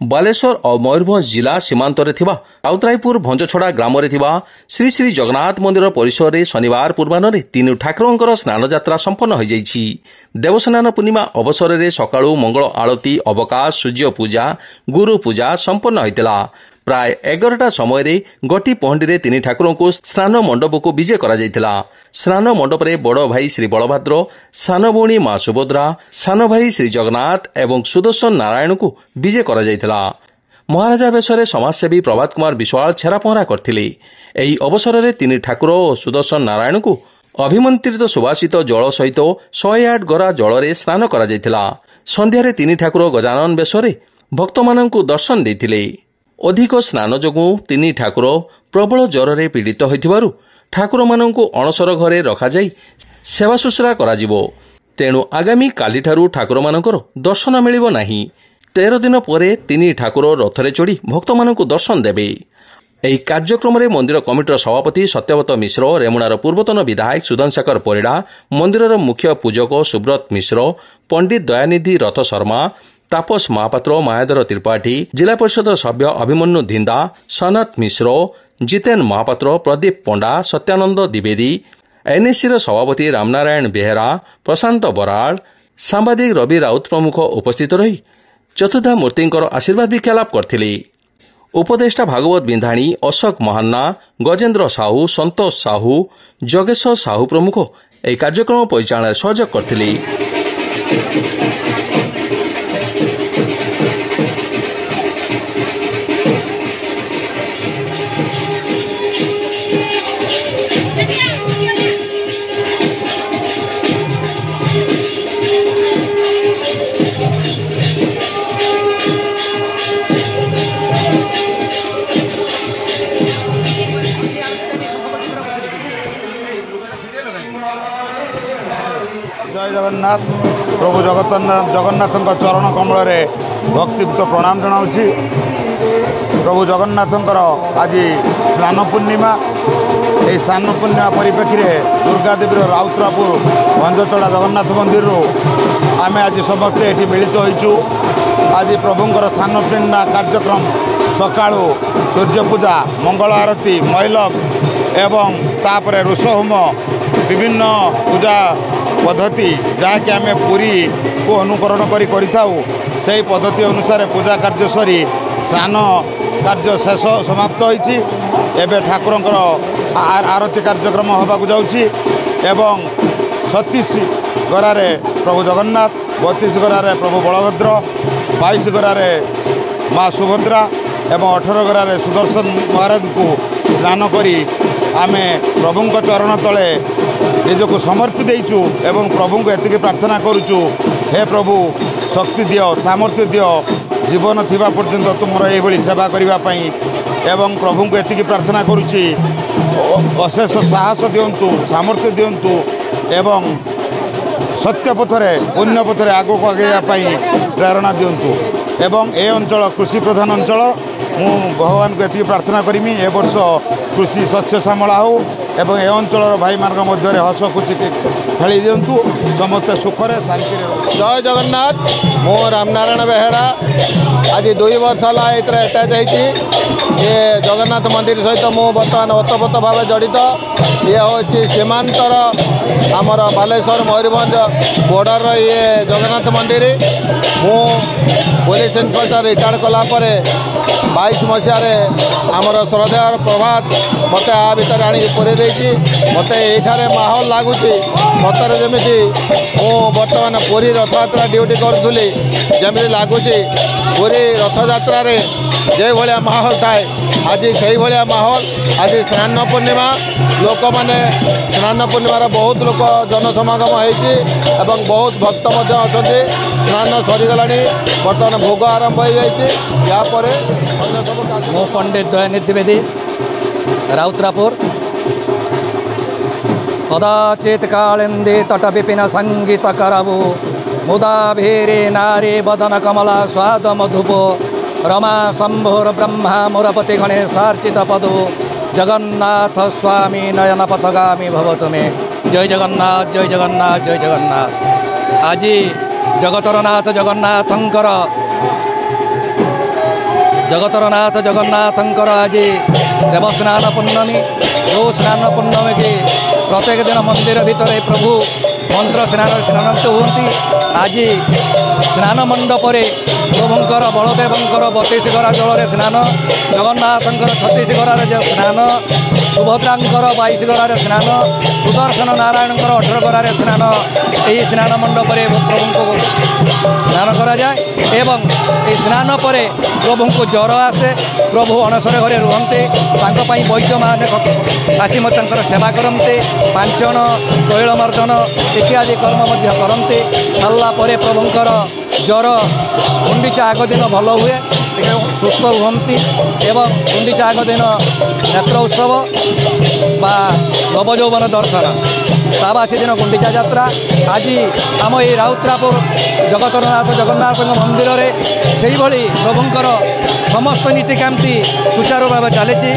बालेश्वर और मयूरभंज जिला सीमांत राउतरायपुर भंजछड़ा ग्राम श्री श्री जगन्नाथ मंदिर परिसर में शनिवार पूर्वाह्न तीन ठाकुर स्नान यात्रा संपन्न हो जाइछि। देवस्नान पूर्णिमा अवसर में सकाळु मंगल आरती अवकाश सूर्य पूजा गुरु पूजा संपन्न होइतिला। प्राय 11टा समय गटी पहंडी तीन ठाकुर को स्नान मंडप को विजय करा जाइतिला। स्नान मंडप में बड़ भाई श्री बलभद्र, सान भौणी मां सुभद्रा, सान भाई श्री जगन्नाथ एवं सुदर्शन नारायण को विजय करा जाइतिला। महाराजा बेशरे समाजसेवी प्रभात कुमार विश्वाल छेरा पहरा करथिले। एही अवसर में तीन ठाकुर और सुदर्शन नारायण को अभिमंत्रित सुवासित जल सहित 108 गरा जल स्नान करा जाइतिला। संध्यारे तीन ठाकुर गजानन बेशरे भक्त माननकु दर्शन देथिले। अधिक स्नान जोगु तीन ठाकुर प्रबल ज्वर पीड़ित होइथिबारु ठाकुर माननकु अणसर घरे रखा जाई सेवा शुश्रा कराजिबो। तेणु आगामी कालीठारु ठाकुर मानकर दर्शन मिलिबो नाही। 13 दिन परे तीन ठाकुर रथरे चढ़ी भक्त माननकु दर्शन देबे। ଏହି କାର୍ଯ୍ୟକ୍ରମରେ ମନ୍ଦିର କମିଟିର ସଭାପତି ସତ୍ୟବ୍ରତ ମିଶ୍ର, ରେମୁଣାର ପୂର୍ବତନ ବିଧାୟକ ସୁଧନଶେଖର ପରିଡ଼ା, ମନ୍ଦିରର ମୁଖ୍ୟ ପୂଜକ ସୁବ୍ରତ ମିଶ୍ର, ପଣ୍ଡିତ ଦୟାନିଧି ରଥ ଶର୍ମା, ତାପସ ମହାପାତ୍ର, ମାୟାଧର ତ୍ରିପାଠୀ, ଜିଲ୍ଲା ପରିଷଦର ସଭ୍ୟ ଅଭିମନ୍ୟୁ ଧିନ୍ଦା, ସନତ ମିଶ୍ର, ଜିତେନ ମହାପାତ୍ର, ପ୍ରଦୀପ ପଣ୍ଡା, ସତ୍ୟାନନ୍ଦ ଦ୍ୱିବେଦୀ, ଏନ୍ଏସିର ସଭାପତି ରାମନାରାୟଣ ବେହେରା, ପ୍ରଶାନ୍ତ ବରାଳ, ସାମ୍ବାଦିକ ରବି ରାଉତ ପ୍ରମୁଖ ଉପସ୍ଥିତ ରହି ଚତୁର୍ଦ୍ଧା ମୂର୍ତ୍ତିଙ୍କର ଆଶୀର୍ବାଦ ଭିକ୍ଷା ଲାଭ କରିଥିଲେ। उपदेष्टा भागवत बिंधाणी, अशोक महान्ना, गजेन्द्र साहू, संतोष साहू, जगेश्वर साहू प्रमुख यह कार्यक्रम परिचालन सहयोग करथिले। जय जगन्नाथ। प्रभु जगन्नाथ चरण कमल भक्तियुक्त प्रणाम जनाऊँगी। प्रभु जगन्नाथ आज स्नान पूर्णिमा। ये स्नान पूर्णिमा परिप्रेक्षी दुर्गा देवी राउतरापुर भंजछड़ा जगन्नाथ मंदिर आम आज समस्ते ये मिलित होइचु। आज प्रभुंर स्नान पूर्णिमा कार्यक्रम सकाळु सूर्य पूजा, मंगल आरती, मैलम एवं तापर ऋषहोम विभिन्न पूजा पद्धति जहाँकि आम पुरी को अनुकरण से पद्धति अनुसार पूजा कार्य सरी स्नान कार्य शेष समाप्त होइछि। एबे ठाकुरंकर आरती कार्यक्रम होबाकु जाउछि एवं 36 गरारे प्रभु जगन्नाथ, 32 गरारे प्रभु बलभद्र, 22 गरारे माँ सुभद्रा एवं 18 गरारे सुदर्शन महाराज को स्नान करी आमे प्रभु चरण तले निजक समर्पित देइचु एवं प्रभु को एतिके प्रार्थना करुचु, हे प्रभु शक्ति दियो, सामर्थ्य दियो, जीवन थिबा पर्यंत तुमर एभली सेवा करिबा पई एवं प्रभु को एतिके प्रार्थना करुछि अशेष साहस दियंतु, सामर्थ्य दियंतु एवं सत्य पथरे पुण्य पथरे आगो को आगे प्रेरणा दियंतु। एवं ए अंचल कृषि प्रधान अंचल मु भगवान को एतिके प्रार्थना करिमि ए वर्ष कृषि शस्य श्यामला हो एवं ए अंचल भाई मान मध्य हस खुशी खेली दिंतु, समस्ते सुखरे शांति। जय जगन्नाथ। मो रामनारायण बेहेरा आज 2 वर्ष है अटैच होती ये जगन्नाथ मंदिर सहित मु बर्तमान ओतप्रोत भाव जड़ित। ये हूँ सीमांतर आमर बालेश्वर मयूरभंज बॉर्डर ये जगन्नाथ मंदिर। मु पुलिस इन्सपेक्टर रिटायर्ड कलापर 22 मसीह आमर श्रद्धा प्रभात मत आ भर आनी पुरे मत ये माहौल लगुच सतरे जमी मु बर्तमान पुरी रथयात्रा ड्यूटी करूली जमी लगुच पुरी रथयात्रा जो भाया माहौल थाए आज से भाया माहौल। आज स्नान पूर्णिमा लोक मैंने स्नान पूर्णिमार बहुत लोक जनसमागम होती बहुत भक्त अच्छा स्नान सरीगला बर्तमान भोग आरंभ हो जापर मो पंडित दयानिधि द्विवेदी राउतरापुर। कदाचित कालिंदी तट विपिन संगीत करबु मुदा भीरे नारी बदन कमला स्वाद मधुपो रमा शंभुर ब्रह्मा मुरपति गणेशार्चित पदु जगन्नाथ स्वामी नयन पथगामी भवतु मे। जय जगन्नाथ, जय जगन्नाथ, जय जगन्नाथ। आज जगतरनाथ जगन्नाथंकर जगतर नाथ जगन्नाथंकर आज देवस्नान पूर्णमी। जो स्नान पूर्णमी की प्रत्येक दिन मंदिर भितर प्रभु मंत्र स्नानांत होती। आज स्नान मंडपर प्रभुंकर बलदेवंकर 32 गरा जल स्नान, जगन्नाथंकर 36 गरार स्नान, सुभद्रांकर 22 गरार स्नान, सुदर्शन नारायणकर 18 गरार स्नान। यही स्नान मंडपर प्रभु को स्नान करा जाए एवं ये स्नान पर प्रभु को ज्वर आसे, प्रभु अणसर घरे रुहते, वैद्य मान आसी सेवा करते, पांचन तैलमर्दन इत्यादि कर्म करते। सारापर प्रभुंकर ज्वर गुंडीचा आग दिन भल हुए, सुस्थ हुंती एवं गुंडीचा आग दिन नेत्र उत्सव बा नवयौवन दर्शन, ताबासी दिन गुंडीचा यात्रा। आज आम ये राउतरापुर जगतरनाथ जगन्नाथ मंदिर में से प्रभुंकर समस्त नीतिकांति सुचारू भाव चली।